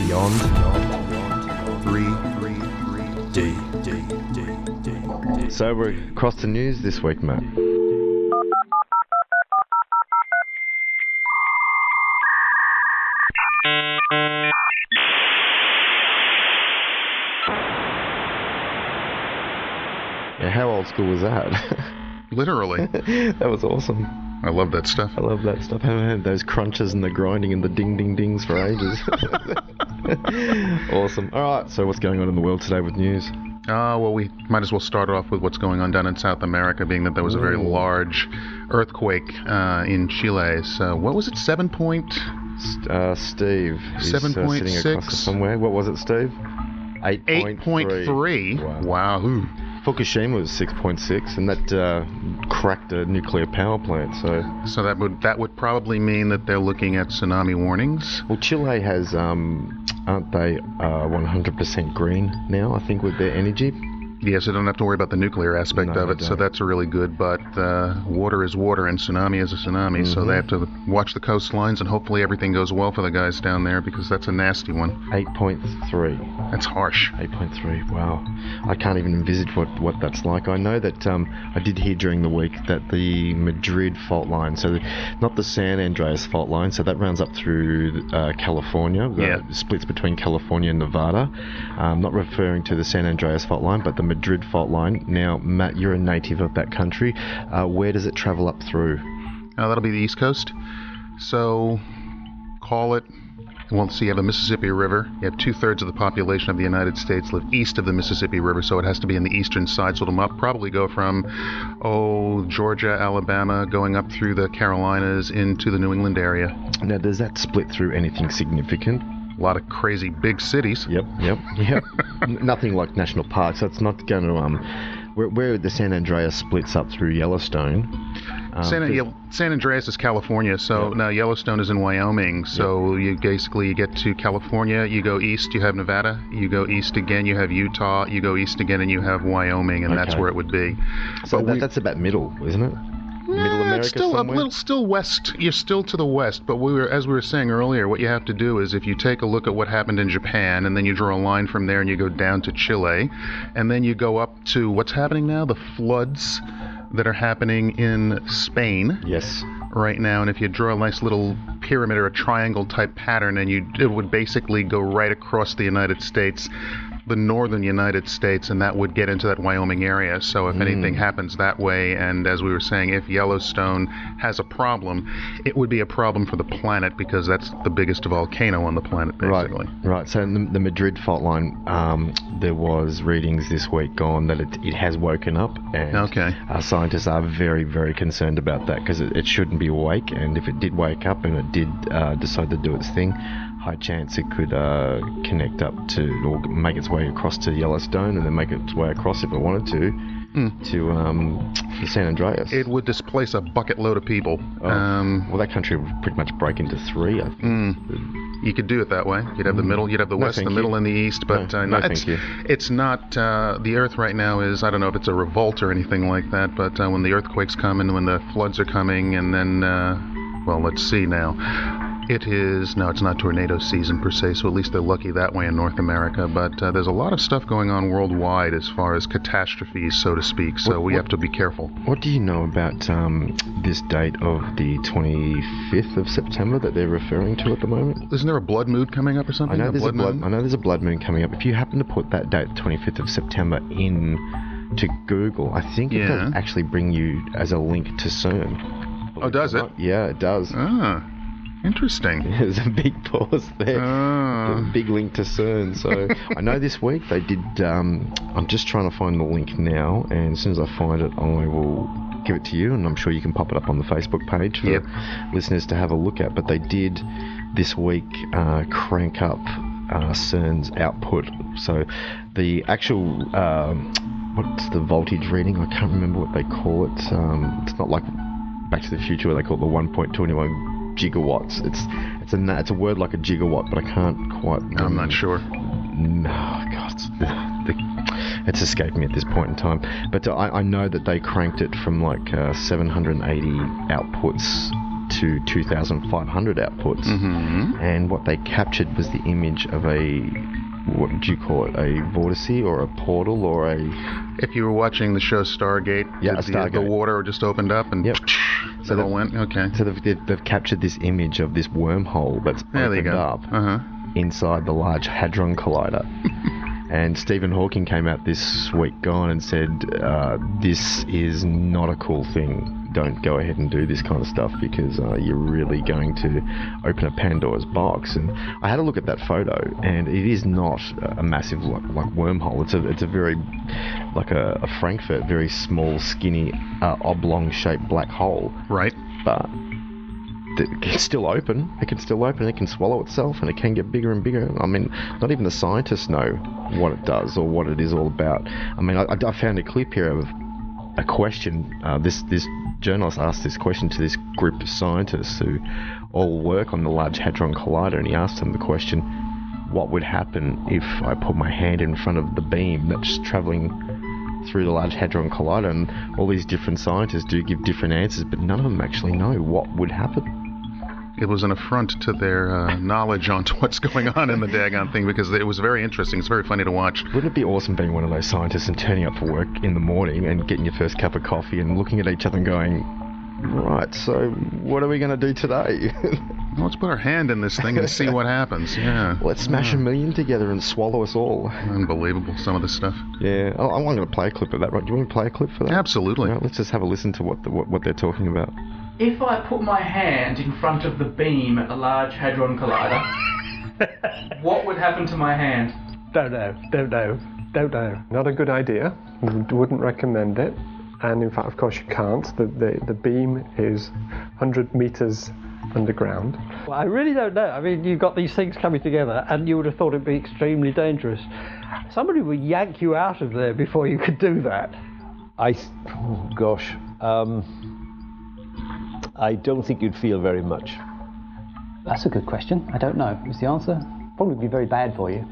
beyond, D. So we're across the news this week, Matt. Yeah, how old school was that? Literally. That was awesome. I love that stuff. I love that stuff. I haven't had those crunches and the grinding and the ding-ding-dings for ages. Awesome. All right, so what's going on in the world today with news? Well, we might as well start off with what's going on down in South America, being that there was a very large earthquake in Chile. So, what was it, 7 point? Steve. 7.6? Sitting across somewhere. What was it, Steve? 8.3. Wow. Fukushima was 6.6, and that cracked a nuclear power plant. So that would probably mean that they're looking at tsunami warnings. Well, Chile has, aren't they 100% green now, I think, with their energy? Yes, they don't have to worry about the nuclear aspect of it, so that's really good. But water is water, and tsunami is a tsunami, so they have to watch the coastlines, and hopefully everything goes well for the guys down there, because that's a nasty one. 8.3. That's harsh. 8.3, wow. I can't even envisage what that's like. I know that I did hear during the week that the Madrid fault line, so not the San Andreas fault line, so that runs up through California, splits between California and Nevada. I'm not referring to the San Andreas fault line, but the Madrid fault line. Now, Matt, you're a native of that country. Where does it travel up through? That'll be the East Coast. So, call it. Well, so you have the Mississippi River. You have 2/3 of the population of the United States live east of the Mississippi River, so it has to be in the eastern side. So it'll probably go from, Georgia, Alabama, going up through the Carolinas into the New England area. Now, does that split through anything significant? A lot of crazy big cities. Yep. Nothing like national parks. That's not going to where the San Andreas splits up through Yellowstone. San Andreas is California, so now Yellowstone is in Wyoming. So you get to California, you go east, you have Nevada, you go east again, you have Utah, you go east again, and you have Wyoming, and that's where it would be. So that's about middle, isn't it? Middle America, it's still somewhere? a little still west. You're still to the west, but as we were saying earlier, what you have to do is if you take a look at what happened in Japan, and then you draw a line from there, and you go down to Chile, and then you go up to what's happening now, the floods that are happening in Spain. Yes. Right now, and if you draw a nice little pyramid or a triangle type pattern, and it would basically go right across the United States, the northern United States, and that would get into that Wyoming area. So if anything happens that way, and as we were saying, if Yellowstone has a problem, it would be a problem for the planet, because that's the biggest volcano on the planet, basically. Right. So in the Madrid fault line, there was readings this week gone that it has woken up, and scientists are very, very concerned about that, because it shouldn't be awake, and if it did wake up and it did decide to do its thing, high chance it could connect up to, or make its way across to Yellowstone, and then make its way across, if it wanted to the San Andreas. It would displace a bucket load of people. Well, that country would pretty much break into three, I think. You could do it that way. You'd have the middle, you'd have the west, the middle, and the east, but it's not, the Earth right now is, I don't know if it's a revolt or anything like that, but when the earthquakes come and when the floods are coming, and then, let's see now. It's not tornado season per se, so at least they're lucky that way in North America, but there's a lot of stuff going on worldwide as far as catastrophes, so to speak, so we have to be careful. What do you know about this date of the 25th of September that they're referring to at the moment? Isn't there a blood moon coming up or something? I know there's a blood moon coming up. If you happen to put that date, 25th of September, in to Google, I think it does actually bring you as a link to CERN. Oh, does it? Yeah, it does. Interesting. There's a big pause there. A big link to CERN. So I know this week they did. I'm just trying to find the link now, and as soon as I find it, I will give it to you, and I'm sure you can pop it up on the Facebook page for listeners to have a look at. But they did this week crank up CERN's output. So the actual what's the voltage reading? I can't remember what they call it. It's not like Back to the Future where they call it the 1.21 gigawatts. It's a word like a gigawatt, but I can't quite. I'm not sure. No, God, it's escaped me at this point in time. But I know that they cranked it from like 780 outputs to 2,500 outputs. And what they captured was the image of a, what did you call it, a vortice or a portal or a... If you were watching the show Stargate, the water just opened up and so it all went, okay. So they've captured this image of this wormhole that's opened up inside the Large Hadron Collider. And Stephen Hawking came out this week gone and said, this is not a cool thing. Don't go ahead and do this kind of stuff because you're really going to open a Pandora's box. And I had a look at that photo, and it is not a massive like wormhole. It's a very like a Frankfurt, very small, skinny, oblong-shaped black hole. Right. But it can still open. It can still open. It can swallow itself, and it can get bigger and bigger. I mean, not even the scientists know what it does or what it is all about. I mean, I found a clip here of a question. This journalist asked this question to this group of scientists who all work on the Large Hadron Collider, and he asked them the question, what would happen if I put my hand in front of the beam that's travelling through the Large Hadron Collider? And all these different scientists do give different answers, but none of them actually know what would happen. It was an affront to their knowledge on what's going on in the daggone thing, because it was very interesting. It's very funny to watch. Wouldn't it be awesome being one of those scientists and turning up for work in the morning and getting your first cup of coffee and looking at each other and going, right, so what are we going to do today? Well, let's put our hand in this thing and see what happens. Yeah. Let's smash a million together and swallow us all. Unbelievable, some of this stuff. Yeah. I'm going to play a clip of that. Right? Do you want me to play a clip for that? Absolutely. Right, let's just have a listen to what they're talking about. If I put my hand in front of the beam at the Large Hadron Collider, what would happen to my hand? Don't know. Not a good idea. Wouldn't recommend it. And in fact, of course, you can't. The beam is 100 meters underground. Well, I really don't know. I mean, you've got these things coming together, and you would have thought it'd be extremely dangerous. Somebody would yank you out of there before you could do that. I don't think you'd feel very much. That's a good question. I don't know is the answer. Probably be very bad for you,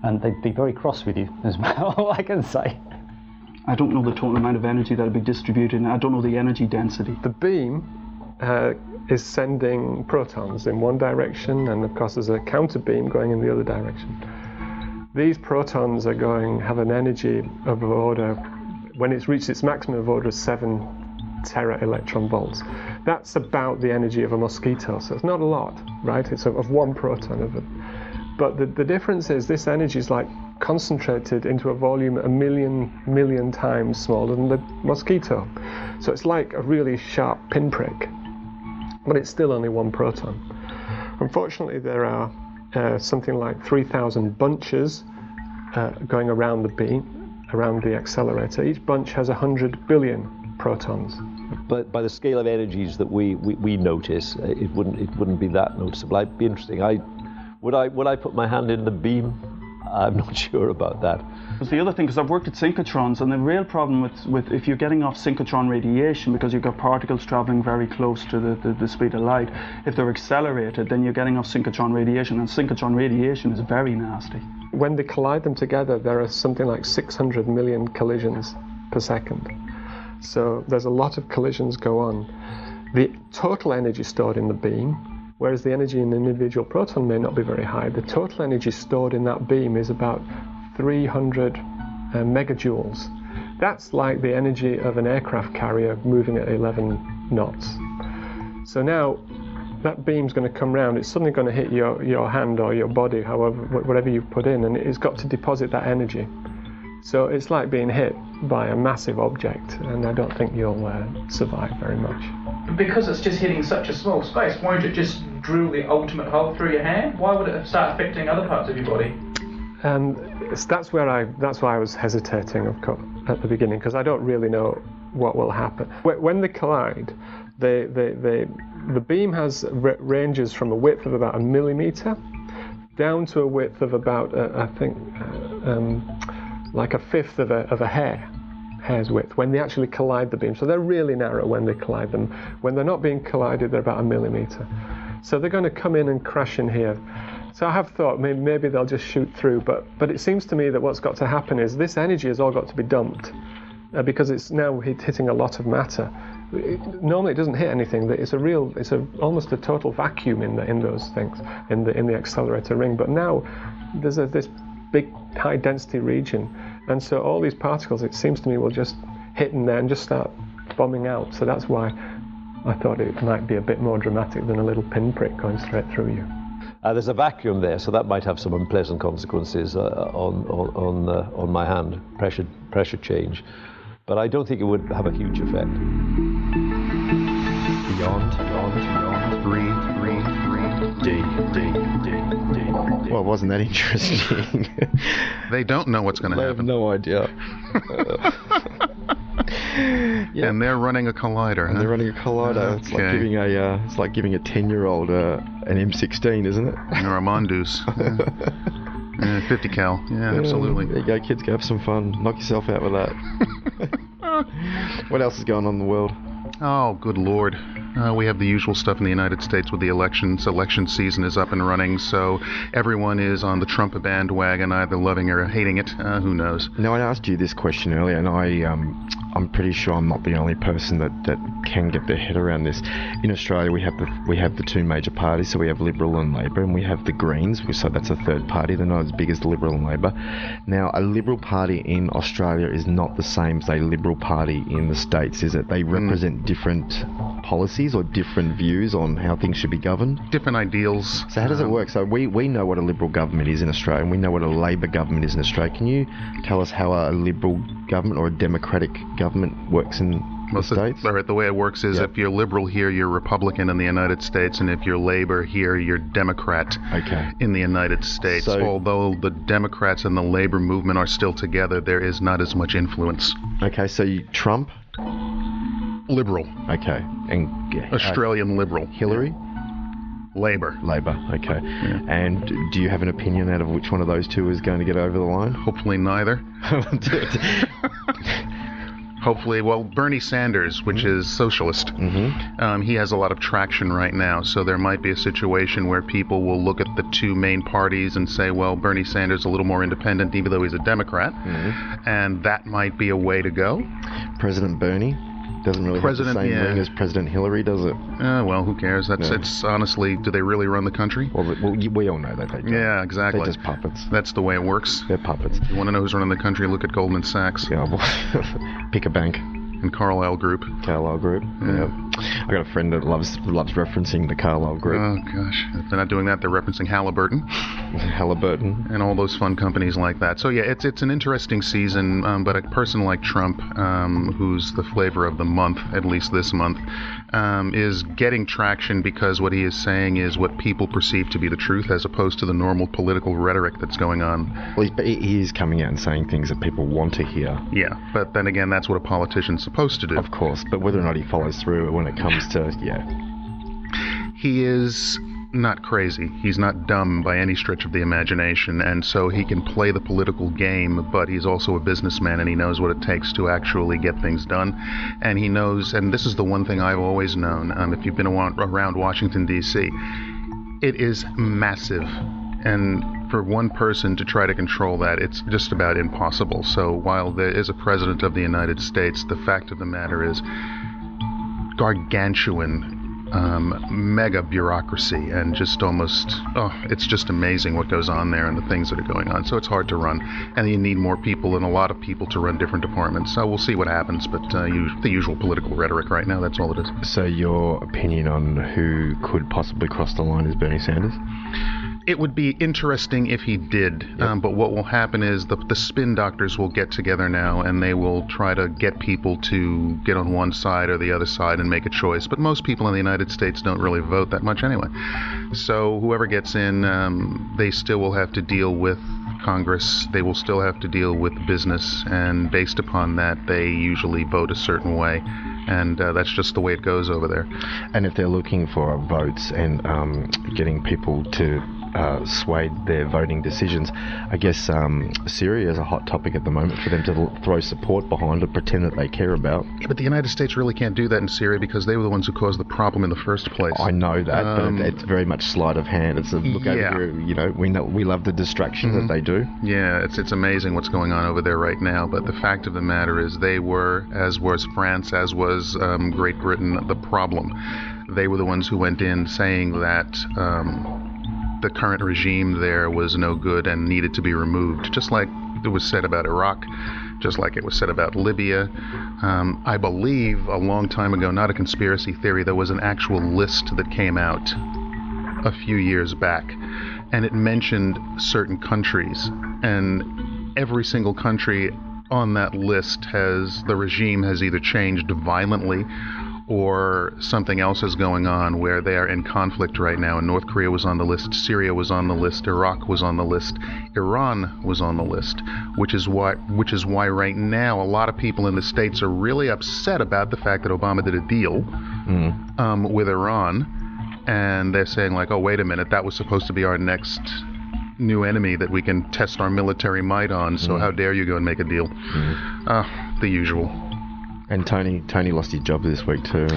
and they'd be very cross with you as well. All I can say. I don't know the total amount of energy that would be distributed, and I don't know the energy density. The beam is sending protons in one direction, and of course there's a counter beam going in the other direction. These protons have an energy of order, when it's reached its maximum of order of 7 tera electron volts. That's about the energy of a mosquito, so it's not a lot, right? It's of one proton of it. But the difference is this energy is like concentrated into a volume a million times smaller than the mosquito. So it's like a really sharp pinprick, but it's still only one proton. Unfortunately, there are something like 3,000 bunches going around the beam, around the accelerator. Each bunch has 100 billion protons. But by the scale of energies that we notice, it wouldn't be that noticeable. It'd be interesting. Would I put my hand in the beam? I'm not sure about that. It's the other thing, because I've worked at synchrotrons, and the real problem with if you're getting off synchrotron radiation, because you've got particles traveling very close to the speed of light, if they're accelerated, then you're getting off synchrotron radiation, and synchrotron radiation is very nasty. When they collide them together, there are something like 600 million collisions per second. So there's a lot of collisions go on. The total energy stored in the beam, whereas the energy in an individual proton may not be very high, the total energy stored in that beam is about 300 megajoules. That's like the energy of an aircraft carrier moving at 11 knots. So now that beam's going to come round, it's suddenly going to hit your hand or your body, whatever you've put in, and it's got to deposit that energy. So it's like being hit by a massive object, and I don't think you'll survive very much. Because it's just hitting such a small space, won't it just drill the ultimate hole through your hand? Why would it start affecting other parts of your body? That's why I was hesitating, of course, at the beginning, because I don't really know what will happen. When they collide, the beam ranges from a width of about 1 millimeter down to a width of about, like a fifth of a hair's width when they actually collide the beam. So they're really narrow when they collide them. When they're not being collided, they're about 1 millimeter. So they're going to come in and crash in here. So I have thought maybe they'll just shoot through, but it seems to me that what's got to happen is this energy has all got to be dumped because it's now hitting a lot of matter, normally it doesn't hit anything. It's almost a total vacuum in those things, in the accelerator ring. But now there's this big high density region, and so all these particles, it seems to me, will just hit in there and just start bombing out. So that's why I thought it might be a bit more dramatic than a little pinprick going straight through you. There's a vacuum there, so that might have some unpleasant consequences on my hand, pressure change. But I don't think it would have a huge effect. Beyond. 3. D. Well, wasn't that interesting? They don't know what's going to happen. They have no idea. Yeah. And they're running a collider. And they're running a collider. It's like giving a 10-year-old an M16, isn't it? Or a Mongoose. 50 cal. Yeah, absolutely. There you go, kids. Go have some fun. Knock yourself out with that. What else is going on in the world? Oh, good Lord. We have the usual stuff in the United States with the elections. Election season is up and running, so everyone is on the Trump bandwagon, either loving or hating it. Who knows? Now, I asked you this question earlier, and I'm pretty sure I'm not the only person that can get their head around this. In Australia, we have the two major parties, so we have Liberal and Labor, and we have the Greens, so that's a third party. They're not as big as the Liberal and Labor. Now, a Liberal Party in Australia is not the same as a Liberal Party in the States, is it? They represent different policies or different views on how things should be governed? Different ideals. So how does it work? So we know what a Liberal government is in Australia, and we know what a Labor government is in Australia. Can you tell us how a Liberal government or a democratic government works in the States? All right, the way it works is if you're Liberal here, you're Republican in the United States, and if you're Labor here, you're Democrat in the United States. So, although the Democrats and the Labor movement are still together, there is not as much influence. Okay, so Trump? Liberal. Okay. And Australian Liberal. Hillary? Labor. Okay. Yeah. And do you have an opinion out of which one of those two is going to get over the line? Hopefully neither. Hopefully, Bernie Sanders, which is socialist, he has a lot of traction right now, so there might be a situation where people will look at the two main parties and say, well, Bernie Sanders is a little more independent, even though he's a Democrat, and that might be a way to go. President Bernie doesn't really have the same ring as President Hillary, does it? Well, who cares? It's honestly, do they really run the country? Well, we all know that they do. Yeah, exactly. They're just puppets. That's the way it works. They're puppets. You want to know who's running the country? Look at Goldman Sachs. Yeah, well, pick a bank. And Carlyle Group. Yeah. I got a friend that loves referencing the Carlyle Group. Oh, gosh. If they're not doing that, they're referencing Halliburton. And all those fun companies like that. So, yeah, it's an interesting season, but a person like Trump, who's the flavor of the month, at least this month, is getting traction because what he is saying is what people perceive to be the truth as opposed to the normal political rhetoric that's going on. Well, he is coming out and saying things that people want to hear. Yeah, but then again, that's what a politician's supposed to do. Of course, but whether or not he follows through when it comes to, He is not crazy. He's not dumb by any stretch of the imagination, and so he can play the political game, but he's also a businessman, and he knows what it takes to actually get things done. And he knows, and this is the one thing I've always known, if you've been around Washington, D.C., it is massive. And for one person to try to control that, it's just about impossible. So while there is a president of the United States, the fact of the matter is gargantuan, mega bureaucracy, and just almost, it's just amazing what goes on there and the things that are going on. So it's hard to run, and you need more people and a lot of people to run different departments. So we'll see what happens, but the usual political rhetoric right now, that's all it is. So your opinion on who could possibly cross the line is Bernie Sanders? It would be interesting if he did, but what will happen is the spin doctors will get together now and they will try to get people to get on one side or the other side and make a choice. But most people in the United States don't really vote that much anyway. So whoever gets in, they still will have to deal with Congress. They will still have to deal with business, and based upon that, they usually vote a certain way. And that's just the way it goes over there. And if they're looking for votes and getting people to swayed their voting decisions. I guess Syria is a hot topic at the moment for them to throw support behind it, pretend that they care about. Yeah, but the United States really can't do that in Syria because they were the ones who caused the problem in the first place. I know that, but it's very much sleight of hand. It's a look over here, you know, we love the distraction that they do. Yeah, it's amazing what's going on over there right now, but the fact of the matter is they were, as was France, as was Great Britain, the problem. They were the ones who went in saying that the current regime there was no good and needed to be removed, just like it was said about Iraq, just like it was said about Libya. I believe a long time ago, not a conspiracy theory, there was an actual list that came out a few years back, and it mentioned certain countries, and every single country on that list the regime has either changed violently or something else is going on where they are in conflict right now. And North Korea was on the list, Syria was on the list, Iraq was on the list, Iran was on the list, which is why right now a lot of people in the States are really upset about the fact that Obama did a deal with Iran, and they're saying like, oh, wait a minute, that was supposed to be our next new enemy that we can test our military might on, so how dare you go and make a deal? The usual. And Tony lost his job this week too.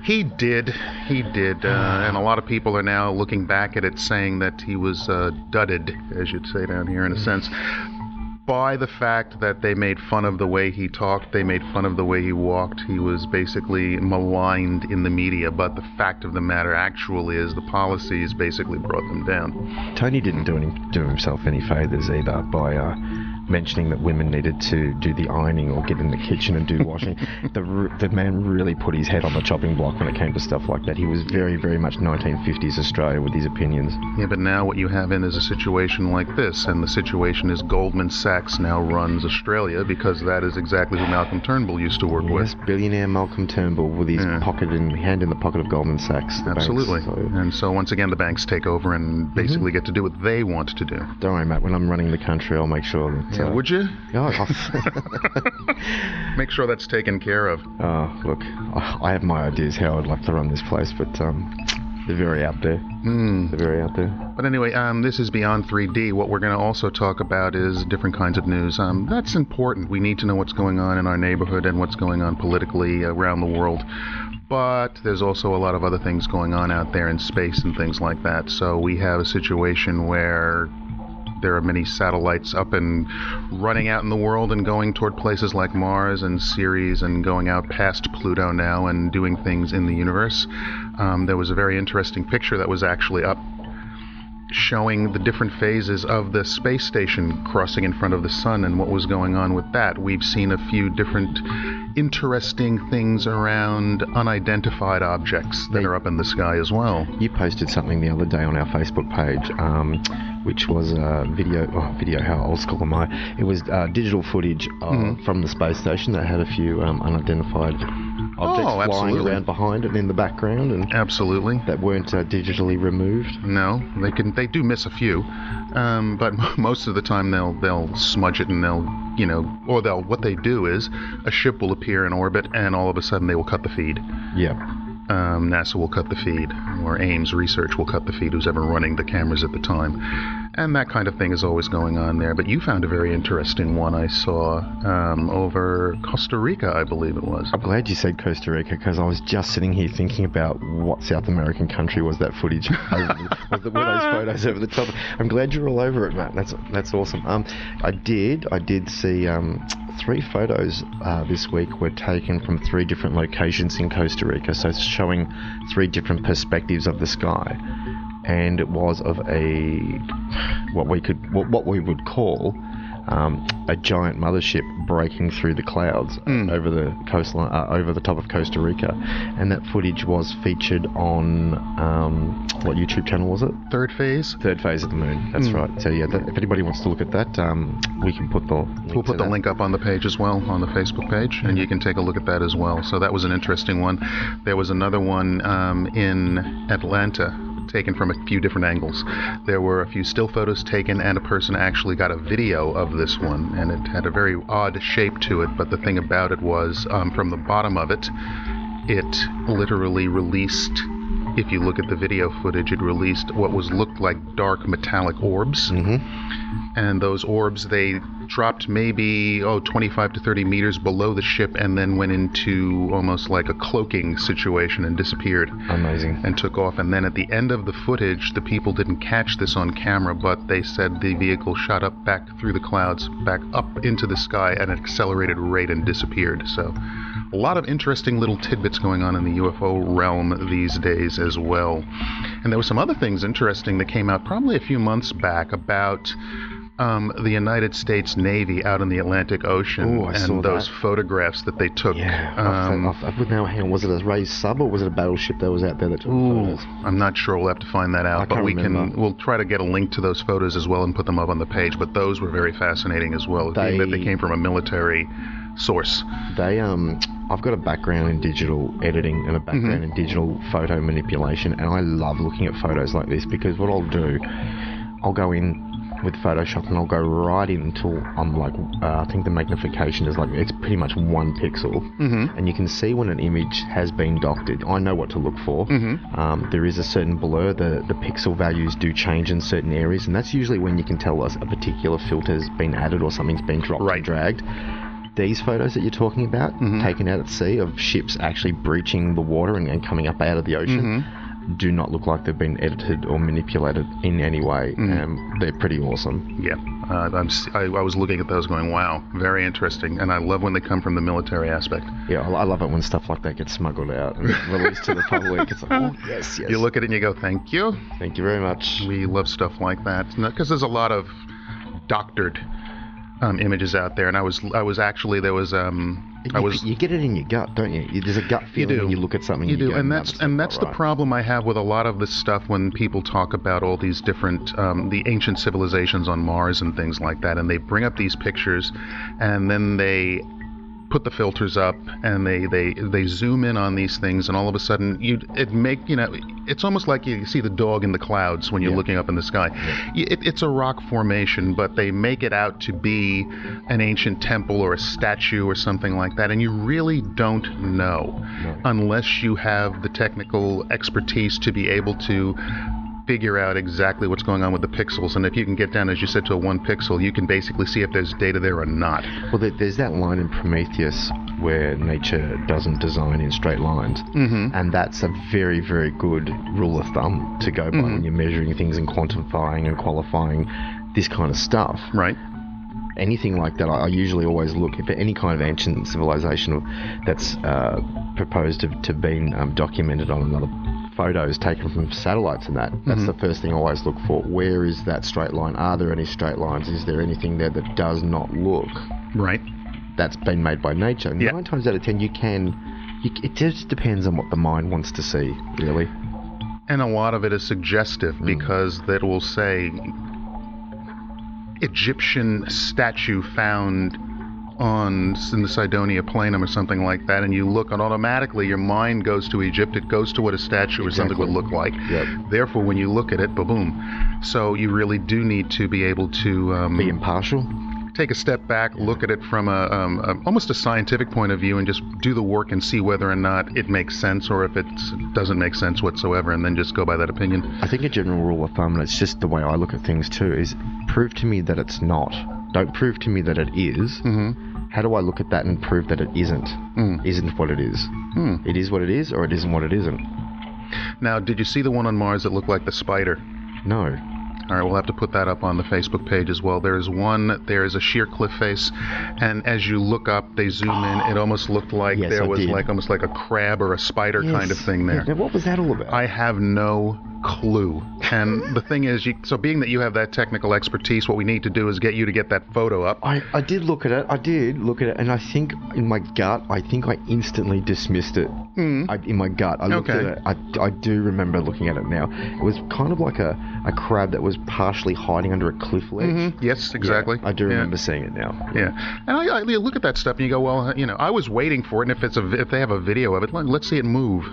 He did, and a lot of people are now looking back at it saying that he was dudded, as you'd say down here in a sense, by the fact that they made fun of the way he talked, they made fun of the way he walked. He was basically maligned in the media, but the fact of the matter actually is the policies basically brought them down. Tony didn't do himself any favours either by mentioning that women needed to do the ironing or get in the kitchen and do washing. The man really put his head on the chopping block when it came to stuff like that. He was very, very much 1950s Australia with his opinions. Yeah, but now what you have is a situation like this, and the situation is Goldman Sachs now runs Australia because that is exactly who Malcolm Turnbull used to work with. Yes, billionaire Malcolm Turnbull with his hand in the pocket of Goldman Sachs. Absolutely. And so once again the banks take over and basically get to do what they want to do. Don't worry, Matt, when I'm running the country I'll make sure that... Yeah, would you? Yeah. Make sure that's taken care of. Look, I have my ideas how I'd like to run this place, but they're very out there. They're very out there. But anyway, this is Beyond 3D. What we're going to also talk about is different kinds of news. That's important. We need to know what's going on in our neighborhood and what's going on politically around the world. But there's also a lot of other things going on out there in space and things like that. So we have a situation where there are many satellites up and running out in the world and going toward places like Mars and Ceres and going out past Pluto now and doing things in the universe. There was a very interesting picture that was actually up showing the different phases of the space station crossing in front of the sun and what was going on with that. We've seen a few different interesting things around unidentified objects that are up in the sky as well. You posted something the other day on our Facebook page, which was video, how old school am I? It was digital footage from the space station that had a few unidentified objects flying around behind it in the background, and absolutely that weren't digitally removed. No, they do miss a few, but most of the time they'll smudge it and what they do is a ship will appear in orbit and all of a sudden they will cut the feed. Yeah. NASA will cut the feed, or Ames Research will cut the feed, who's ever running the cameras at the time. And that kind of thing is always going on there. But you found a very interesting one I saw over Costa Rica, I believe it was. I'm glad you said Costa Rica, because I was just sitting here thinking about what South American country was that footage were those photos over the top. I'm glad you're all over it, Matt. That's awesome. I did see 3 photos this week were taken from 3 different locations in Costa Rica, so it's showing 3 different perspectives of the sky, and it was of what we would call a giant mothership breaking through the clouds over the coastline, over the top of Costa Rica, and that footage was featured on what YouTube channel was it? Third Phase of the Moon. That's right. So yeah, if anybody wants to look at that, we can put the link we'll put the link up on the page as well, on the Facebook page, and you can take a look at that as well. So that was an interesting one. There was another one in Atlanta, taken from a few different angles. There were a few still photos taken, and a person actually got a video of this one, and it had a very odd shape to it, but the thing about it was, from the bottom of it, it literally released if you look at the video footage, it released what looked like dark metallic orbs. And those orbs, they dropped maybe 25 to 30 meters below the ship and then went into almost like a cloaking situation and disappeared. Amazing. And took off. And then at the end of the footage, the people didn't catch this on camera, but they said the vehicle shot up back through the clouds, back up into the sky at an accelerated rate and disappeared. So a lot of interesting little tidbits going on in the UFO realm these days as well. And there were some other things interesting that came out probably a few months back about the United States Navy out in the Atlantic Ocean and those photographs that they took. Yeah. Was it a raised sub or was it a battleship that was out there that took photos? I'm not sure. We'll have to find that out. But we'll try to get a link to those photos as well and put them up on the page. But those were very fascinating as well. They came from a military source. I've got a background in digital editing and a background in digital photo manipulation, and I love looking at photos like this because what I'll do, I'll go in with Photoshop and I'll go right in until I'm like, I think the magnification is like, it's pretty much 1 pixel, and you can see when an image has been doctored. I know what to look for. There is a certain blur, the pixel values do change in certain areas, and that's usually when you can tell us a particular filter's been added or something's been dropped and dragged. These photos that you're talking about, taken out at sea of ships actually breaching the water and coming up out of the ocean, do not look like they've been edited or manipulated in any way. They're pretty awesome. Yeah, I was looking at those going, wow, very interesting. And I love when they come from the military aspect. Yeah, I love it when stuff like that gets smuggled out and released to the public. It's like, oh, yes. You look at it and you go, thank you. Thank you very much. We love stuff like that. Because there's a lot of doctored images out there, and I was actually there was you get it in your gut, don't you? There's a gut feeling when you look at something. You do, and that's the problem I have with a lot of this stuff when people talk about all these different the ancient civilizations on Mars and things like that, and they bring up these pictures, and then they put the filters up and they zoom in on these things, and all of a sudden it's almost like you see the dog in the clouds when you're looking up in the sky. It's a rock formation, but they make it out to be an ancient temple or a statue or something like that, and you really don't know unless you have the technical expertise to be able to figure out exactly what's going on with the pixels. And if you can get down, as you said, to a 1 pixel, you can basically see if there's data there or not. Well, there's that line in Prometheus where nature doesn't design in straight lines, and that's a very, very good rule of thumb to go by when you're measuring things and quantifying and qualifying this kind of stuff. Right. Anything like that, I usually always look if any kind of ancient civilization that's proposed to been documented on another photos taken from satellites and that's the first thing I always look for. Where is that straight line? Are there any straight lines? Is there anything there that does not look right? That's been made by nature. 9 times out of 10 it just depends on what the mind wants to see, really. And a lot of it is suggestive because that will say Egyptian statue found in the Cydonia Planum or something like that, and you look and automatically your mind goes to Egypt. It goes to what a statue or something would look like. Therefore, when you look at it, boom. So you really do need to be able to be impartial. Take a step back, look at it from almost a scientific point of view, and just do the work and see whether or not it makes sense or if it doesn't make sense whatsoever, and then just go by that opinion. I think a general rule of thumb, and it's just the way I look at things too, is prove to me that it's not. Don't prove to me that it is. How do I look at that and prove that it isn't? Isn't what it is. It is what it is, or it isn't what it isn't. Now, did you see the one on Mars that looked like the spider? No. All right, we'll have to put that up on the Facebook page as well. There is a sheer cliff face, and as you look up, they zoom in. It almost looked like there was almost like a crab or a spider kind of thing there. Now, what was that all about? I have no clue. And the thing is, so being that you have that technical expertise, what we need to do is get you to get that photo up. I did look at it. And I think in my gut, I instantly dismissed it. In my gut, I looked at it. I do remember looking at it now. It was kind of like a crab that was partially hiding under a cliff ledge. Yes, exactly. Yeah, I do remember seeing it now. Yeah. And I look at that stuff and you go, well, I was waiting for it, and if they have a video of it, let's see it move.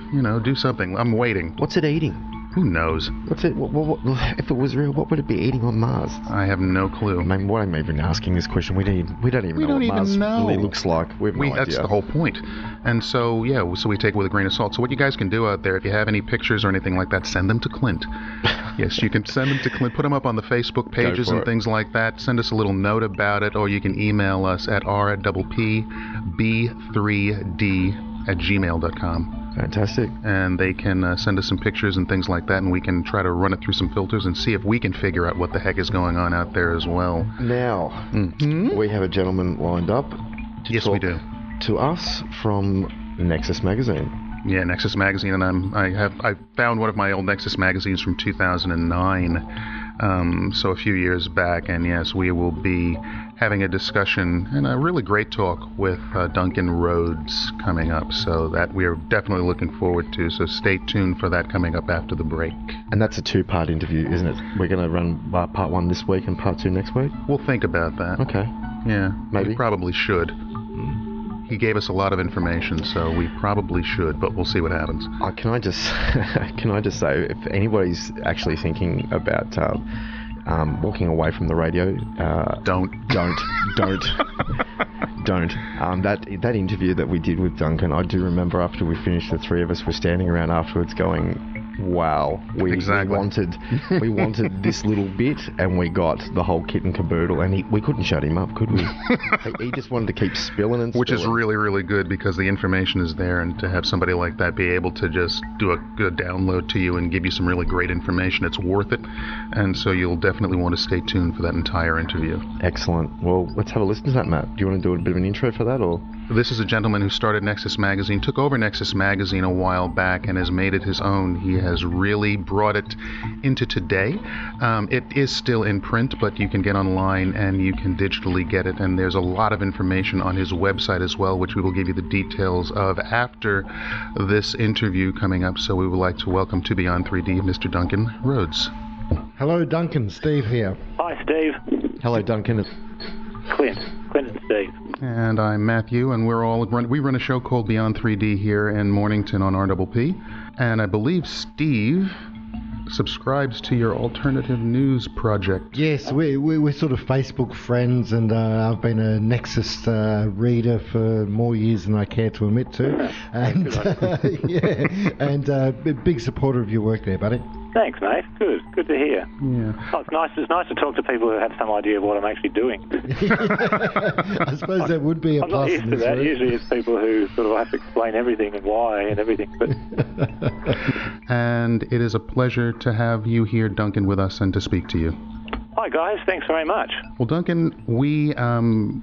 Do something. I'm waiting. What's it eating? Who knows? What's it? What, if it was real, what would it be eating on Mars? I have no clue. I mean, why am I even asking this question? We don't even know what Mars really looks like. We have no idea. That's the whole point. And so, yeah, so we take it with a grain of salt. So what you guys can do out there, if you have any pictures or anything like that, send them to Clint. Yes, you can send them to Clint. Put them up on the Facebook pages and things like that. Send us a little note about it, or you can email us at rppb3d@gmail.com. Fantastic. And they can send us some pictures and things like that, and we can try to run it through some filters and see if we can figure out what the heck is going on out there as well. Now, we have a gentleman lined up to talk we do. To us from Nexus magazine. Yeah, Nexus magazine, and I found one of my old Nexus magazines from 2009, so a few years back, and yes, we will be having a discussion and a really great talk with Duncan Rhodes coming up, so that we are definitely looking forward to, so stay tuned for that coming up after the break. And that's a two-part interview, isn't it? We're going to run part 1 this week and part 2 next week? We'll think about that. Okay. Yeah, maybe. We probably should. He gave us a lot of information, so we probably should, but we'll see what happens. Can I just say, if anybody's actually thinking about walking away from the radio, don't. That interview that we did with Duncan, I do remember after we finished, the three of us were standing around afterwards going, wow, we wanted this little bit, and we got the whole kit and caboodle, and we couldn't shut him up, could we? He just wanted to keep spilling and spilling. Which is really, really good, because the information is there, and to have somebody like that be able to just do a good download to you and give you some really great information, it's worth it, and so you'll definitely want to stay tuned for that entire interview. Excellent. Well, let's have a listen to that, Matt. Do you want to do a bit of an intro for that, or...? This is a gentleman who started Nexus Magazine, took over Nexus Magazine a while back, and has made it his own. He has really brought it into today. It is still in print, but you can get online and you can digitally get it, and there's a lot of information on his website as well, which we will give you the details of after this interview coming up. So we would like to welcome to Beyond 3D Mr. Duncan Rhodes. Hello, Duncan. Steve here. Hi, Steve. Hello, Duncan. Clint and Steve. And I'm Matthew, and we run a show called Beyond 3D here in Mornington on RPP. And I believe Steve subscribes to your alternative news project. Yes, we're sort of Facebook friends, and I've been a Nexus reader for more years than I care to admit to. And a big supporter of your work there, buddy. Thanks, mate. Good to hear. Yeah. Oh, it's nice to talk to people who have some idea of what I'm actually doing. I suppose that would be a plus. I'm not used to that. Usually it's people who sort of have to explain everything and why and everything. But and it is a pleasure to have you here, Duncan, with us and to speak to you. Hi, guys. Thanks very much. Well, Duncan, we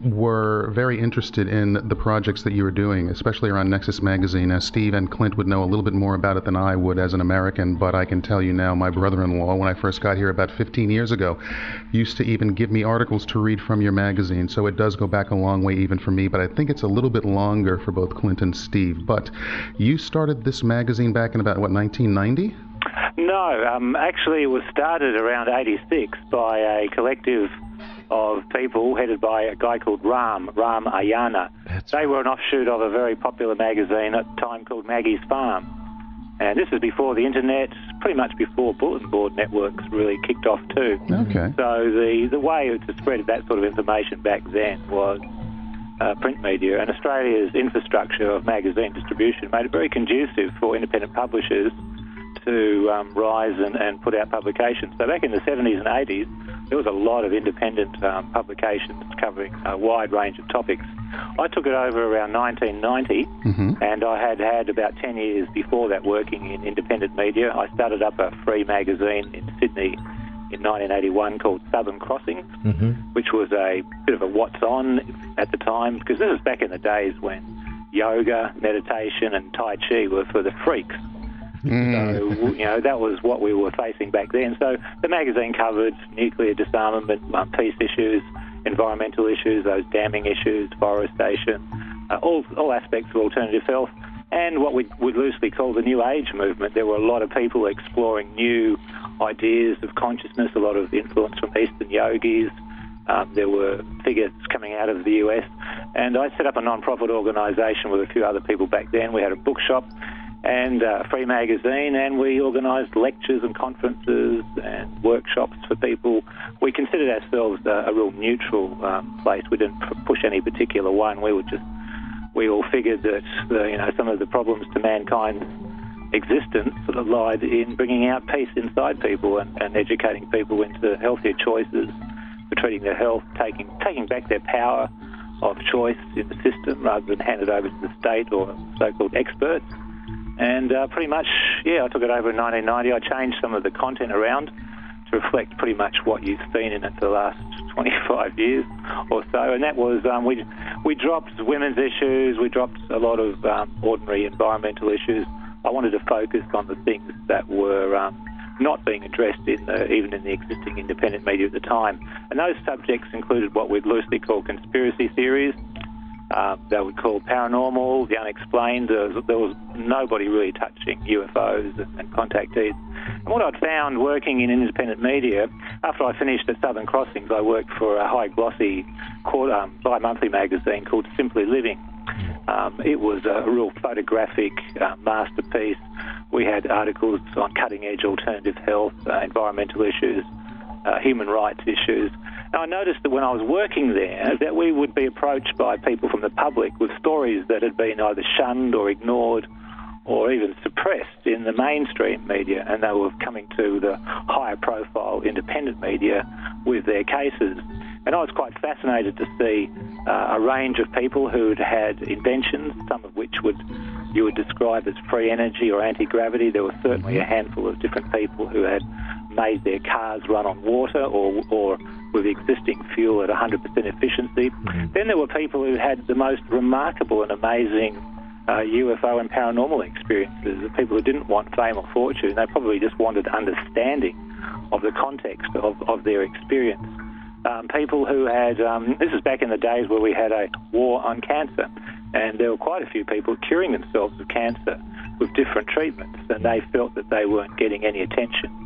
were very interested in the projects that you were doing, especially around Nexus Magazine. Steve and Clint would know a little bit more about it than I would as an American, but I can tell you now, my brother-in-law, when I first got here about 15 years ago, used to even give me articles to read from your magazine, so it does go back a long way even for me, but I think it's a little bit longer for both Clint and Steve. But you started this magazine back in about, 1990? No, actually it was started around 86 by a collective of people headed by a guy called Ram Ayana. They were an offshoot of a very popular magazine at the time called Maggie's Farm. And this is before the internet, pretty much before bulletin board networks really kicked off too. Okay. So the way to spread that sort of information back then was print media, and Australia's infrastructure of magazine distribution made it very conducive for independent publishers to rise and put out publications. So back in the 70s and 80s, there was a lot of independent publications covering a wide range of topics. I took it over around 1990, and I had about 10 years before that working in independent media. I started up a free magazine in Sydney in 1981 called Southern Crossings, which was a bit of a what's on at the time, because this was back in the days when yoga, meditation and Tai Chi were for the freaks. So, that was what we were facing back then. So the magazine covered nuclear disarmament, peace issues, environmental issues, those damming issues, forestation, all aspects of alternative health, and what we would loosely call the New Age movement. There were a lot of people exploring new ideas of consciousness, a lot of influence from Eastern yogis. There were figures coming out of the US, and I set up a non-profit organisation with a few other people back then. We had a bookshop, and free magazine, and we organised lectures and conferences and workshops for people. We considered ourselves a real neutral place. We didn't push any particular one. We all figured that some of the problems to mankind's existence sort of lied in bringing out peace inside people and educating people into healthier choices for treating their health, taking back their power of choice in the system rather than hand it over to the state or so-called experts. And pretty much, I took it over in 1990. I changed some of the content around to reflect pretty much what you've seen in it for the last 25 years or so. And that was, we dropped women's issues, we dropped a lot of ordinary environmental issues. I wanted to focus on the things that were not being addressed even in the existing independent media at the time. And those subjects included what we'd loosely call conspiracy theories. They would call paranormal, the unexplained. There was nobody really touching UFOs and contactees. And what I'd found working in independent media, after I finished at Southern Crossings, I worked for a high glossy bi-monthly magazine called Simply Living. It was a real photographic masterpiece. We had articles on cutting-edge alternative health, environmental issues, human rights issues. And I noticed that when I was working there, that we would be approached by people from the public with stories that had been either shunned or ignored or even suppressed in the mainstream media, and they were coming to the higher-profile independent media with their cases. And I was quite fascinated to see a range of people who'd had inventions, some of which you would describe as free energy or anti-gravity. There were certainly a handful of different people who had made their cars run on water or with existing fuel at 100% efficiency. Then there were people who had the most remarkable and amazing UFO and paranormal experiences, people who didn't want fame or fortune. They probably just wanted understanding of the context of their experience. People who had, this is back in the days where we had a war on cancer, and there were quite a few people curing themselves of cancer with different treatments, and they felt that they weren't getting any attention.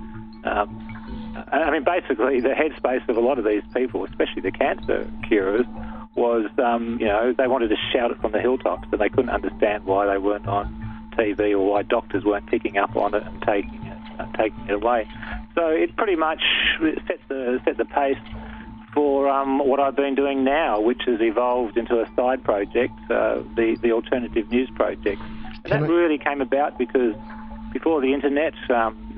Basically, the headspace of a lot of these people, especially the cancer curers, was, they wanted to shout it from the hilltops, and they couldn't understand why they weren't on TV or why doctors weren't picking up on it and taking it away. So it pretty much set the pace for what I've been doing now, which has evolved into a side project, the Alternative News Project. And that really came about because before the internet,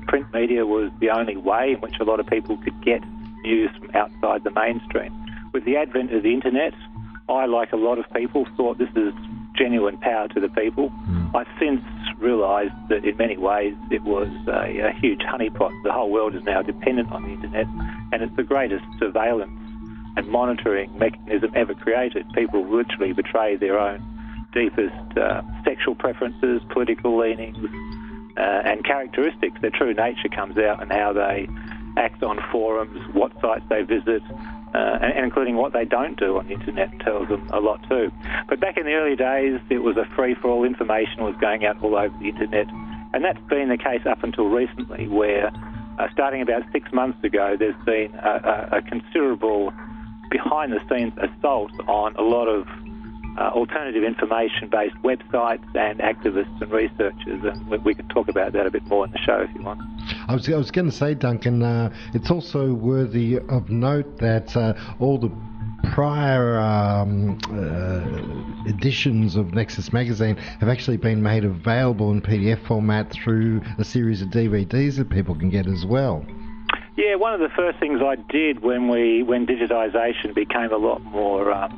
print media was the only way in which a lot of people could get news from outside the mainstream. With the advent of the internet, I, like a lot of people, thought this is genuine power to the people. I've since realised that in many ways it was a huge honeypot. The whole world is now dependent on the internet, and it's the greatest surveillance and monitoring mechanism ever created. People literally betray their own deepest sexual preferences, political leanings, and characteristics. Their true nature comes out in how they act on forums, what sites they visit, and including what they don't do on the internet tells them a lot too. But back in the early days, it was a free-for-all. Information was going out all over the internet, and that's been the case up until recently, where starting about 6 months ago, there's been a considerable behind-the-scenes assault on a lot of alternative information-based websites and activists and researchers, and we can talk about that a bit more in the show if you want. I was going to say, Duncan, it's also worthy of note that all the prior editions of Nexus magazine have actually been made available in PDF format through a series of DVDs that people can get as well. Yeah, one of the first things I did when digitisation became a lot more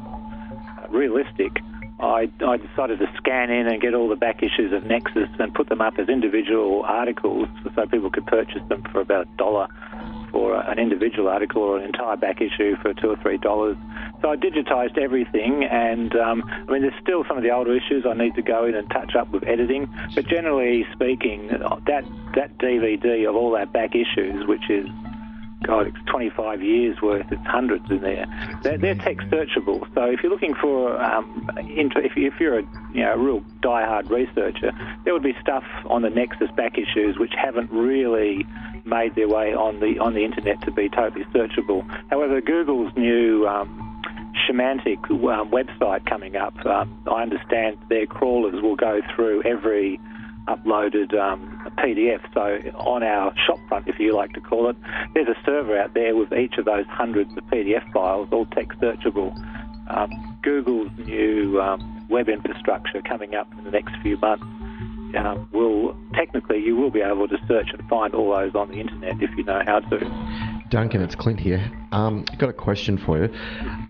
realistic, I decided to scan in and get all the back issues of Nexus and put them up as individual articles so people could purchase them for about $1 for an individual article, or an entire back issue for $2 or $3. So I digitised everything, and there's still some of the older issues I need to go in and touch up with editing, but generally speaking, that DVD of all our back issues, which is, God, it's 25 years worth, it's hundreds in there. They're text searchable. So if you're looking for, if you're a real die-hard researcher, there would be stuff on the Nexus back issues which haven't really made their way on the internet to be totally searchable. However, Google's new Semantic website coming up, I understand their crawlers will go through every uploaded a PDF. So on our shop front, if you like to call it, there's a server out there with each of those hundreds of PDF files, all text searchable. Google's new web infrastructure coming up in the next few months you will be able to search and find all those on the internet if you know how to. Duncan, it's Clint here. I've got a question for you.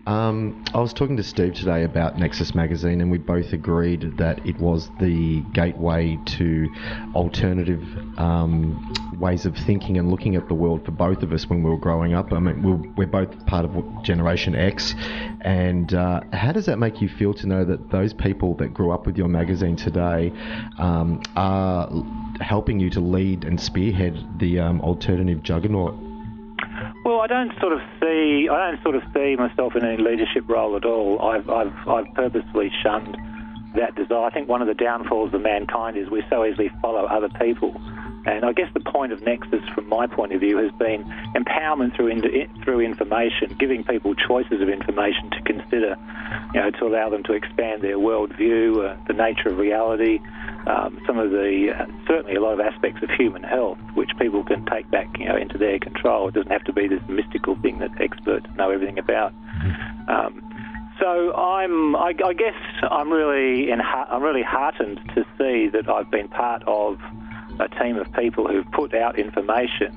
I was talking to Steve today about Nexus magazine, and we both agreed that it was the gateway to alternative ways of thinking and looking at the world for both of us when we were growing up. I mean, we're both part of Generation X, and how does that make you feel to know that those people that grew up with your magazine today are helping you to lead and spearhead the alternative juggernaut? Well, I don't sort of see myself in any leadership role at all. I've purposely shunned that desire. I think one of the downfalls of mankind is we so easily follow other people. And I guess the point of Nexus, from my point of view, has been empowerment through information, giving people choices of information to consider, to allow them to expand their worldview, the nature of reality, certainly a lot of aspects of human health, which people can take back, into their control. It doesn't have to be this mystical thing that experts know everything about. So I guess I'm really heartened to see that I've been part of a team of people who've put out information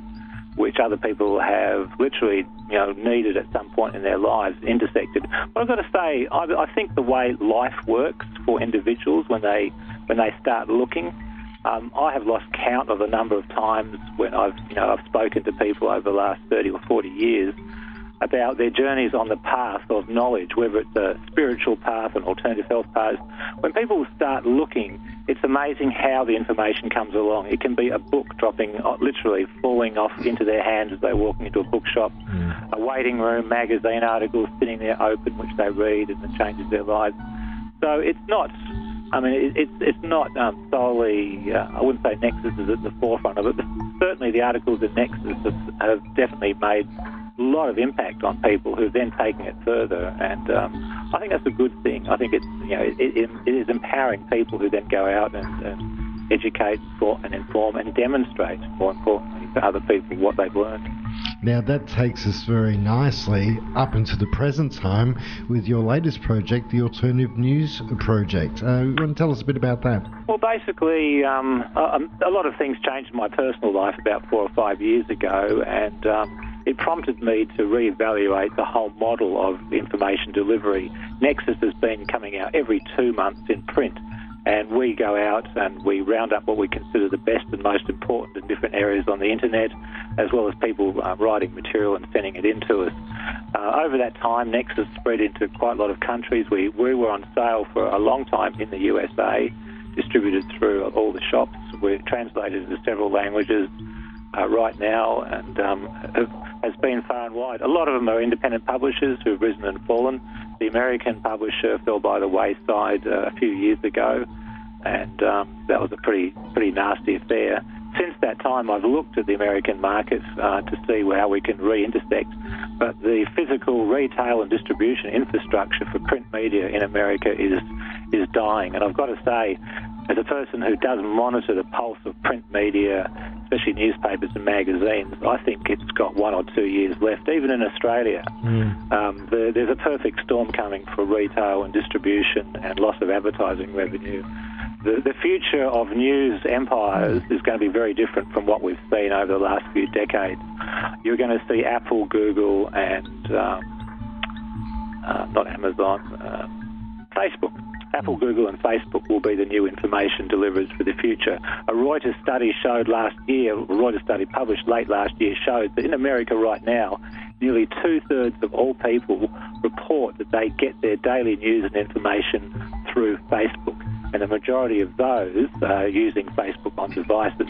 which other people have literally, needed at some point in their lives, intersected. But I've got to say, I think the way life works for individuals when they start looking, I have lost count of the number of times when I've spoken to people over the last 30 or 40 years about their journeys on the path of knowledge, whether it's a spiritual path, an alternative health path. When people start looking, it's amazing how the information comes along. It can be a book dropping, literally falling off into their hands as they're walking into a bookshop, a waiting room, magazine articles sitting there open, which they read, and it changes their lives. So it's not, it's not solely, I wouldn't say Nexus is at the forefront of it, but certainly the articles in Nexus have definitely made a lot of impact on people who've then taken it further, and I think that's a good thing. I think it is empowering people who then go out and educate and inform and demonstrate, more importantly, to other people what they've learned. Now that takes us very nicely up into the present time with your latest project, the Alternative News Project. You want to tell us a bit about that? Well, basically, a lot of things changed in my personal life about 4 or 5 years ago, and it prompted me to reevaluate the whole model of information delivery. Nexus has been coming out every 2 months in print, and we go out and we round up what we consider the best and most important in different areas on the internet, as well as people writing material and sending it in to us. Over that time, Nexus spread into quite a lot of countries. We were on sale for a long time in the USA, distributed through all the shops. We're translated into several languages right now, and has been far and wide. A lot of them are independent publishers who've risen and fallen. The American publisher fell by the wayside a few years ago, and that was a pretty nasty affair. Since that time, I've looked at the American market to see how we can re-intersect, but the physical retail and distribution infrastructure for print media in America is dying. And I've got to say, as a person who does monitor the pulse of print media, especially newspapers and magazines, I think it's got 1 or 2 years left, even in Australia. There's a perfect storm coming for retail and distribution and loss of advertising revenue. The future of news empires is going to be very different from what we've seen over the last few decades. You're going to see Apple, Google, and not Amazon, Facebook. Apple, Google and Facebook will be the new information deliverers for the future. A Reuters study published late last year showed that in America right now, nearly 2/3 of all people report that they get their daily news and information through Facebook, and the majority of those are using Facebook on devices.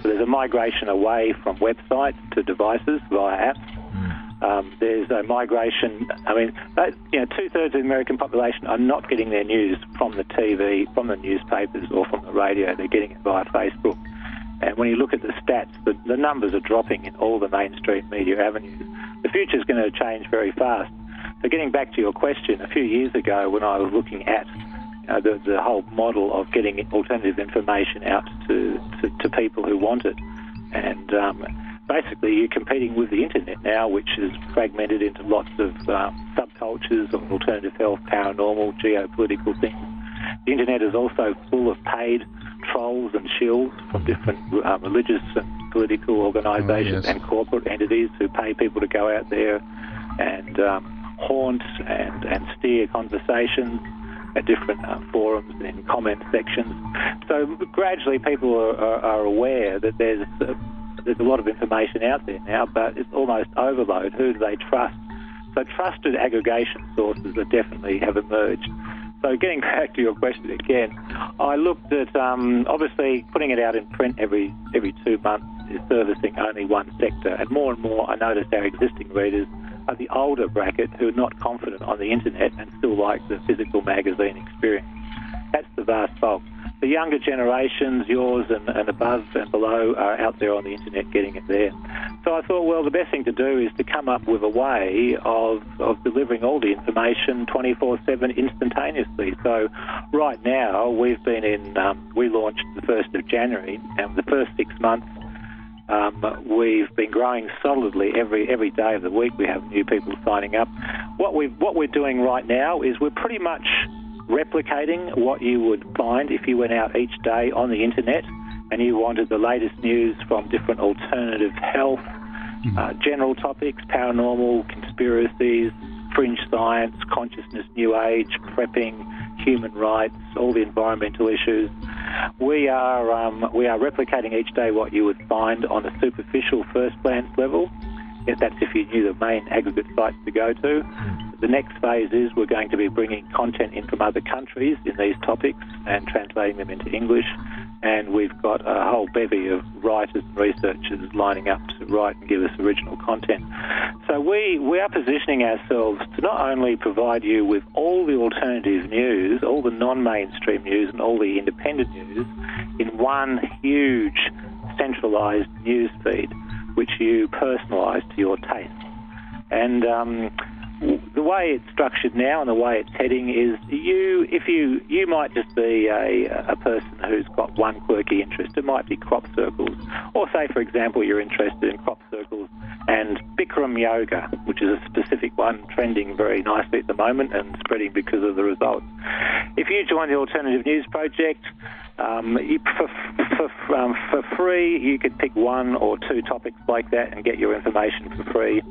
So there's a migration away from websites to devices via apps. There's a migration. 2/3 of the American population are not getting their news from the TV, from the newspapers, or from the radio. They're getting it via Facebook. And when you look at the stats, the numbers are dropping in all the mainstream media avenues. The future's going to change very fast. So getting back to your question, a few years ago when I was looking at the whole model of getting alternative information out to people who want it. And basically you're competing with the internet now, which is fragmented into lots of subcultures of alternative health, paranormal, geopolitical things. The internet is also full of paid trolls and shills from different religious and political organisations and corporate entities who pay people to go out there and haunt and steer conversations at different forums and in comment sections. So gradually people are aware that there's a lot of information out there now, but it's almost overload. Who do they trust? So trusted aggregation sources definitely have emerged. So getting back to your question again, I looked at, obviously putting it out in print every 2 months is servicing only one sector, and more I noticed our existing readers are the older bracket who are not confident on the internet and still like the physical magazine experience. That's the vast bulk. The younger generations, yours and above and below, are out there on the internet getting it there. So I thought, well, the best thing to do is to come up with a way of delivering all the information 24/7 instantaneously. So right now we've been we launched the 1st of January, and the first 6 months we've been growing solidly every day of the week. We have new people signing up. What we're doing right now is we're pretty much replicating what you would find if you went out each day on the internet and you wanted the latest news from different alternative health, general topics, paranormal, conspiracies, fringe science, consciousness, new age, prepping, human rights, all the environmental issues. We are replicating each day what you would find on a superficial first glance level. That's if you knew the main aggregate sites to go to. The next phase is we're going to be bringing content in from other countries in these topics and translating them into English. And we've got a whole bevy of writers and researchers lining up to write and give us original content. So we are positioning ourselves to not only provide you with all the alternative news, all the non-mainstream news and all the independent news in one huge centralised news feed, which you personalise to your taste. And the way it's structured now and the way it's heading is you might just be a person who's got one quirky interest. It might be crop circles, or say, for example, you're interested in crop circles and Bikram yoga, which is a specific one trending very nicely at the moment and spreading because of the results. If you join the Alternative News Project, for free, you could pick 1 or 2 topics like that and get your information for free.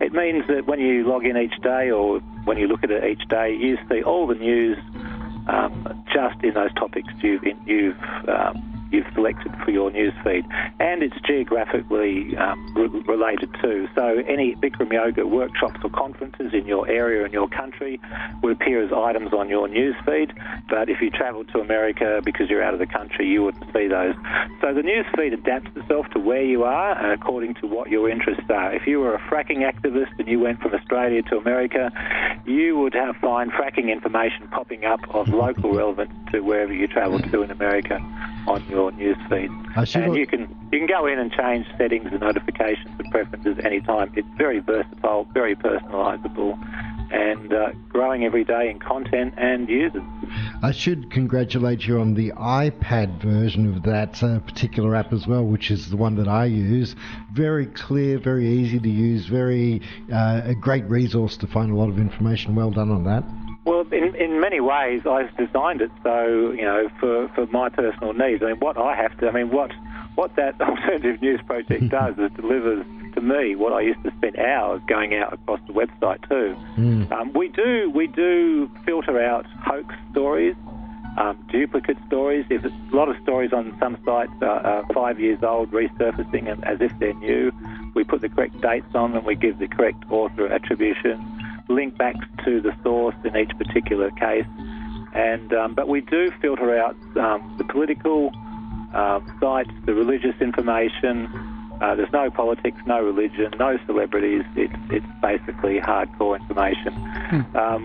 It means that when you log in each day or when you look at it each day, you see all the news just in those topics you've selected for your news feed, and it's geographically related too. So any Bikram yoga workshops or conferences in your area and your country would appear as items on your news feed, but if you travelled to America because you're out of the country, you wouldn't see those. So the news feed adapts itself to where you are according to what your interests are. If you were a fracking activist and you went from Australia to America, you would find fracking information popping up of local relevance to wherever you travel to in America on your news feed. And you can go in and change settings and notifications and preferences anytime. It's very versatile, very personalisable, and growing every day in content and users. I should congratulate you on the iPad version of that particular app as well, which is the one that I use. Very clear, very easy to use, a great resource to find a lot of information. Well done on that. Well, in many ways, I've designed it so, for my personal needs. I mean, what that Alternative News Project does is delivers to me what I used to spend hours going out across the website too. We do filter out hoax stories, duplicate stories. If it's a lot of stories on some sites are 5 years old, resurfacing as if they're new, we put the correct dates on them, we give the correct author attribution, link back to the source in each particular case, and but we do filter out the political sites, the religious information. There's no politics, no religion, no celebrities. It's basically hardcore information.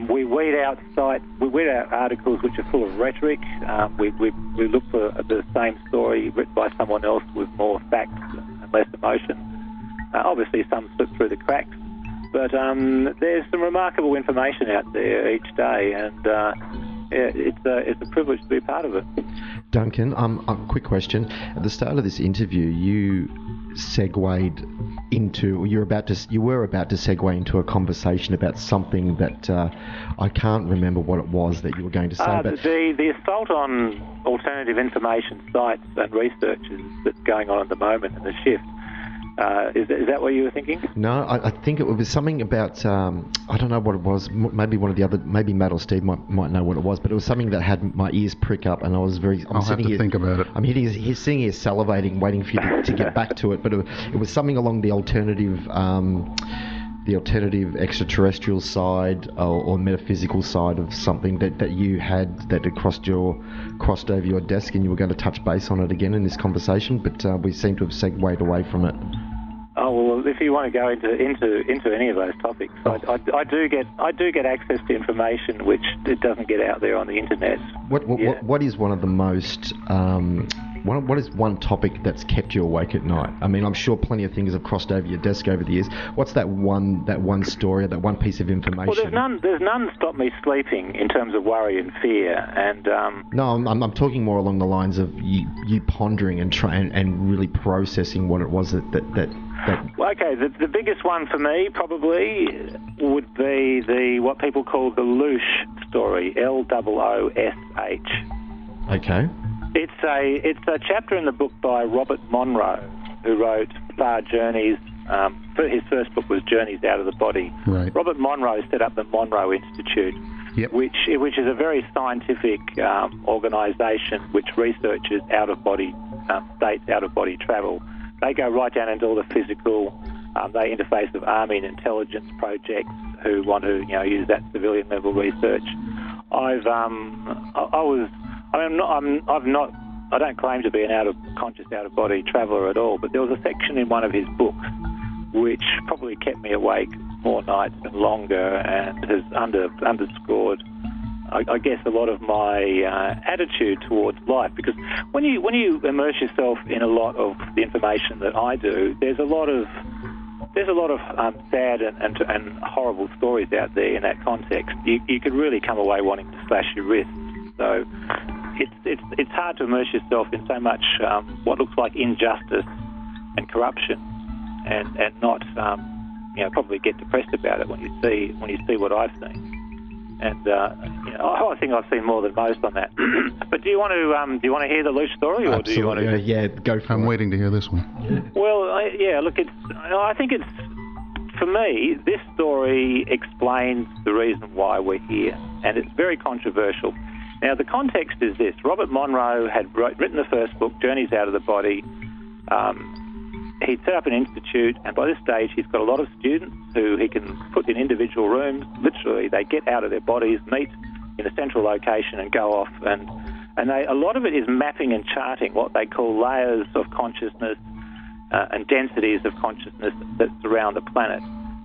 We weed out sites, we weed out articles which are full of rhetoric. We look for the same story written by someone else with more facts and less emotion. Obviously, some slip through the cracks. But there's some remarkable information out there each day, and it's a privilege to be a part of it. Duncan, a quick question. At the start of this interview, you segued into, you were about to segue into a conversation about something that I can't remember what it was that you were going to say. But the assault on alternative information sites and researches that's going on at the moment, and the shift. Is that what you were thinking? No, I think it was something about, I don't know what it was, maybe one of the other, maybe Matt or Steve might know what it was, but it was something that had my ears prick up, and I was I'll have to think about it. I'm sitting here salivating, waiting for you to get back to it, but it was something along the alternative extraterrestrial side or metaphysical side of something that you had that had crossed over your desk, and you were going to touch base on it again in this conversation, but we seem to have segued away from it. Oh well, if you want to go into any of those topics, I do get access to information which it doesn't get out there on the internet. What is one of the most what is one topic that's kept you awake at night? I mean, I'm sure plenty of things have crossed over your desk over the years. What's that one story, that one piece of information? Well, there's none stop me sleeping in terms of worry and fear. And no, I'm talking more along the lines of you pondering and really processing what it was that. Well, okay, the biggest one for me probably would be what people call the Loosh story, Loosh. Okay. It's a chapter in the book by Robert Monroe, who wrote Far Journeys. His first book was Journeys Out of the Body. Right. Robert Monroe set up the Monroe Institute, yep. which is a very scientific organisation which researches out-of-body states, out-of-body travel. They go right down into all the physical. They interface with army and intelligence projects who want to, use that civilian level research. I don't claim to be an out-of-conscious, out-of-body traveller at all, but there was a section in one of his books which probably kept me awake more nights and longer, and has underscored, I guess, a lot of my attitude towards life. Because when you immerse yourself in a lot of the information that I do, there's a lot of sad and horrible stories out there in that context. You could really come away wanting to slash your wrists. So it's hard to immerse yourself in so much what looks like injustice and corruption, and not probably get depressed about it when you see what I've seen. And I think I've seen more than most on that. But do you want to hear the Loosh story, or Absolutely. do you want to? Yeah, go for it. I'm waiting to hear this one. Well, look, I think it's, for me, this story explains the reason why we're here, and it's very controversial. Now, the context is this. Robert Monroe had written the first book, Journeys Out of the Body. He'd set up an institute, and by this stage he's got a lot of students who he can put in individual rooms. Literally, they get out of their bodies, meet in a central location and go off. And a lot of it is mapping and charting what they call layers of consciousness and densities of consciousness that surround the planet.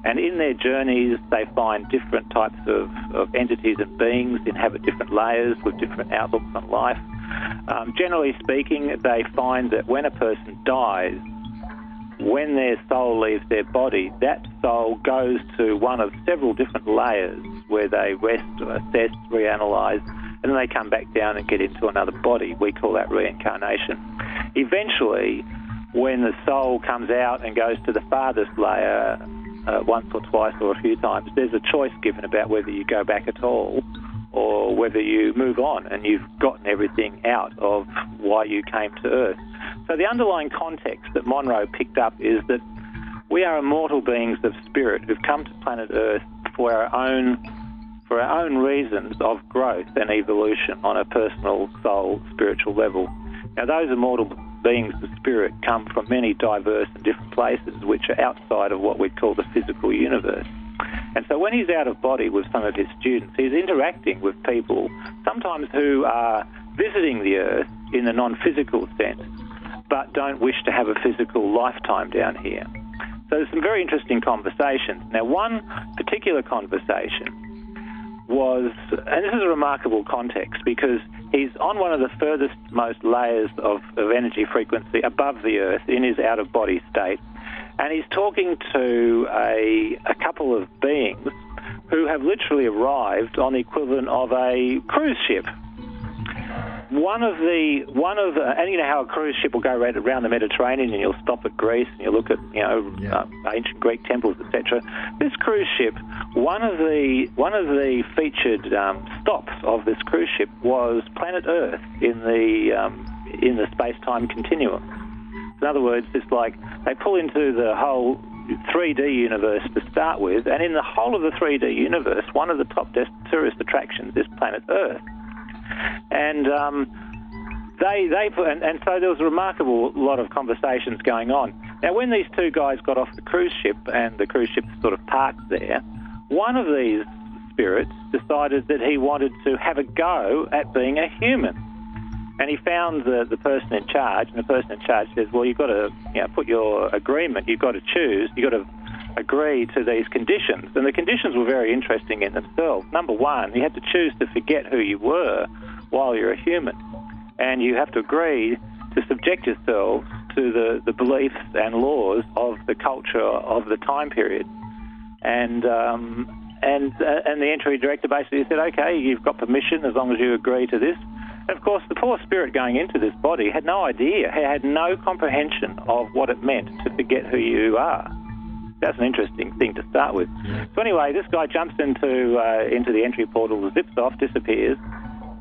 And in their journeys, they find different types of entities and beings inhabit different layers with different outlooks on life. Generally speaking, they find that when a person dies, when their soul leaves their body, that soul goes to one of several different layers where they rest, assess, reanalyze, and then they come back down and get into another body. We call that reincarnation. Eventually, when the soul comes out and goes to the farthest layer, once or twice or a few times, there's a choice given about whether you go back at all or whether you move on and you've gotten everything out of why you came to Earth. So the underlying context that Monroe picked up is that we are immortal beings of spirit who've come to planet Earth for our own reasons of growth and evolution on a personal, soul, spiritual level. Now, those immortal beings of spirit come from many diverse and different places which are outside of what we'd call the physical universe. And so when he's out of body with some of his students, he's interacting with people, sometimes who are visiting the Earth in a non-physical sense, but don't wish to have a physical lifetime down here. So there's some very interesting conversations. Now, one particular conversation was, and this is a remarkable context, because he's on one of the furthest most layers of energy frequency above the Earth in his out-of-body state, and he's talking to a couple of beings who have literally arrived on the equivalent of a cruise ship. And you know how a cruise ship will go around the Mediterranean, and you'll stop at Greece and you look at ancient Greek temples, etc. This cruise ship, one of the featured stops of this cruise ship was planet Earth in the space-time continuum. In other words, it's like they pull into the whole 3D universe to start with, and in the whole of the 3D universe, one of the top tourist attractions is planet Earth. And so there was a remarkable lot of conversations going on. Now, when these two guys got off the cruise ship and the cruise ship sort of parked there, one of these spirits decided that he wanted to have a go at being a human. And he found the person in charge, and the person in charge says, well, you've got to put your agreement, you've got to choose, you've got to agree to these conditions. And the conditions were very interesting in themselves. Number one, you had to choose to forget who you were while you're a human. And you have to agree to subject yourself to the beliefs and laws of the culture of the time period. And the entry director basically said, okay, you've got permission as long as you agree to this. And of course, the poor spirit going into this body had no idea, had no comprehension of what it meant to forget who you are. That's an interesting thing to start with. Yeah. So anyway, this guy jumps into the entry portal, zips off, disappears,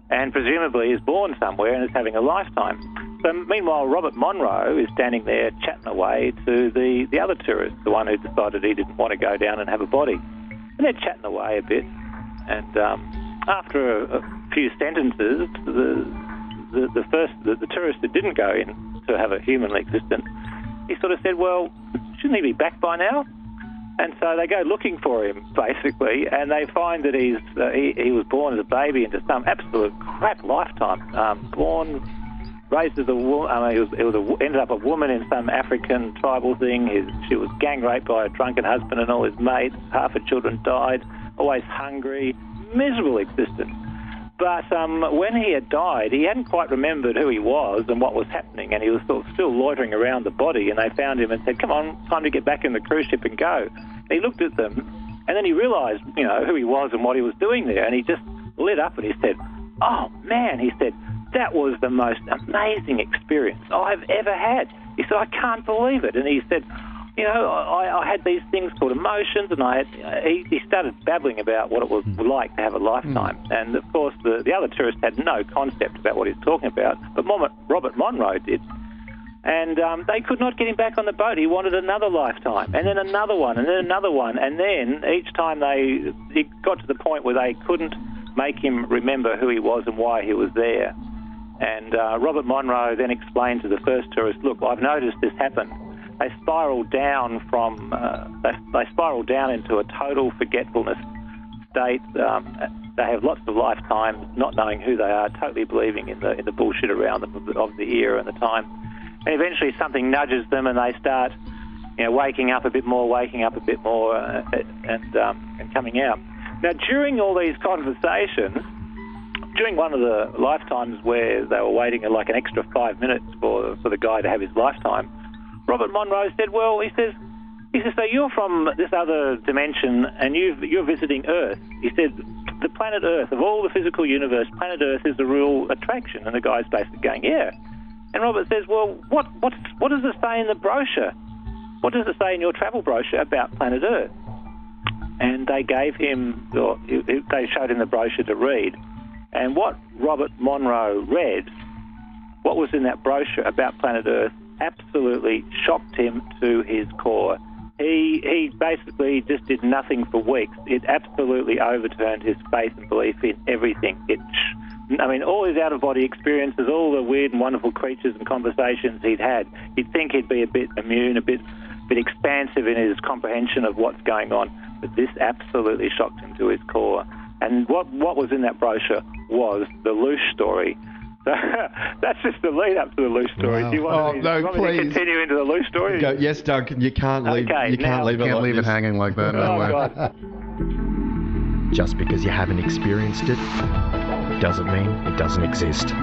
and presumably is born somewhere and is having a lifetime. So meanwhile, Robert Monroe is standing there chatting away to the other tourist, the one who decided he didn't want to go down and have a body. And they're chatting away a bit, and after a few sentences, the tourist that didn't go in to have a human existence, he sort of said, well, shouldn't he be back by now? And so they go looking for him, basically, and they find that he was born as a baby into some absolute crap lifetime. Raised as a woman. Ended up a woman in some African tribal thing. She was gang raped by a drunken husband and all his mates. Half her children died. Always hungry. Miserable existence. But when he had died, he hadn't quite remembered who he was and what was happening, and he was still loitering around the body, and they found him and said, come on, time to get back in the cruise ship and go. And he looked at them, and then he realised, who he was and what he was doing there, and he just lit up and he said, oh, man, he said, that was the most amazing experience I've ever had. He said, I can't believe it. And he said, I had these things called emotions, and he started babbling about what it was like to have a lifetime. And, of course, the other tourist had no concept about what he was talking about, but Robert Monroe did. And they could not get him back on the boat. He wanted another lifetime, and then another one, and then another one. And then each time it got to the point where they couldn't make him remember who he was and why he was there. And Robert Monroe then explained to the first tourist, look, I've noticed this happen. They spiral down they spiral down into a total forgetfulness state. They have lots of lifetimes, not knowing who they are, totally believing in the bullshit around them of the era and the time. And eventually something nudges them, and they start, waking up a bit more, and coming out. Now, during all these conversations, during one of the lifetimes where they were waiting like an extra 5 minutes for the guy to have his lifetime, Robert Monroe said, well, he says, so you're from this other dimension and you're visiting Earth. He said, the planet Earth, of all the physical universe, planet Earth is a real attraction. And the guy's basically going, yeah. And Robert says, well, what does it say in the brochure? What does it say in your travel brochure about planet Earth? And they gave him, they showed him the brochure to read. And what Robert Monroe read, what was in that brochure about planet Earth, absolutely shocked him to his core. He basically just did nothing for weeks. It absolutely overturned his faith and belief in everything. All his out-of-body experiences, all the weird and wonderful creatures and conversations he'd had, you'd think he'd be a bit immune, a bit expansive in his comprehension of what's going on. But this absolutely shocked him to his core. And what was in that brochure was the Loosh story. That's just the lead up to the Loosh story. Wow. Do you want me to continue into the Loosh story? Yes, Duncan. You can't leave. Okay, you can't leave it hanging like that. No way. God. Just because you haven't experienced it doesn't mean it doesn't exist.